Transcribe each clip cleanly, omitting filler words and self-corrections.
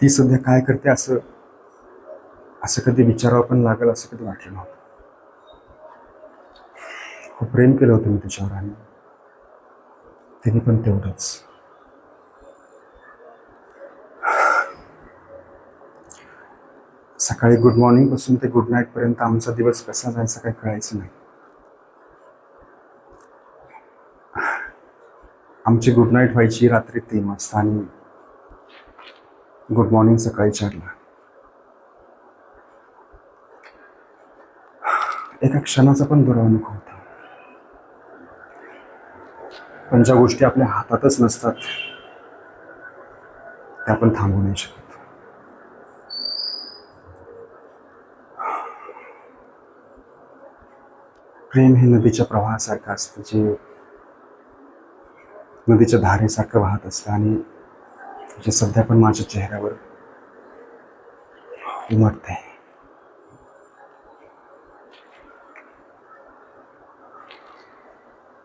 ती सध्या काय करते असं असं कधी विचारावं पण लागेल असं कधी वाटलं नव्हतं. खूप प्रेम केलं होतं मी तिच्यावर आणि तिने पण तेवढंच. सकाळी गुड मॉर्निंग पासून ते गुड नाईट पर्यंत आमचा दिवस कसा जायचा काही कळायचं नाही. आमची गुड नाईट व्हायची रात्री 3 वाजता आणि गुड मॉर्निंग सकाळी 4ला. एका क्षणाचा पण दुरावा नको होता. पण ज्या गोष्टी आपल्या हातातच नसतात त्या आपण थांबवू नाही शकत. प्रेम हे नदीच्या प्रवाहासारखं असतं, जे नदीच्या धारेसारखं वाहत असतं आणि जे सध्या पण माझ्या चेहऱ्यावर उमटते.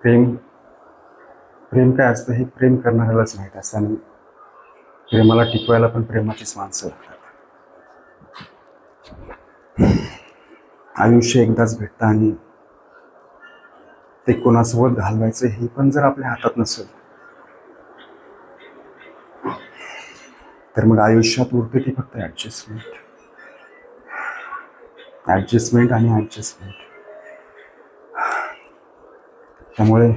प्रेम प्रेम काय असतं हे प्रेम करणाऱ्यालाच माहीत असतं आणि प्रेमाला टिकवायला पण प्रेमाचीच माणसं लागतात. आयुष्य एकदाच भेटतं आणि ते कोणासोबत घालवायचं हे पण जर आपल्या हातात नसेल तर मग आयुष्यात उरते ती फक्त ॲडजस्टमेंट ॲडजस्टमेंट आणि ॲडजस्टमेंट. त्यामुळे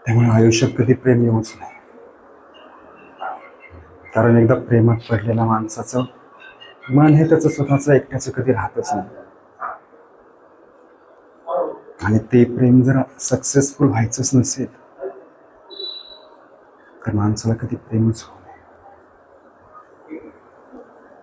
त्यामुळे आयुष्यात कधी प्रेम येऊच नाही. कारण एकदा प्रेमात पडलेल्या माणसाचं मन हे त्याचं स्वतःचं एकट्याचं कधी राहतच नाही. आणि ते प्रेम जर सक्सेसफुल व्हायचंच नसेल तर माणसाला कधी प्रेमच होऊ नये.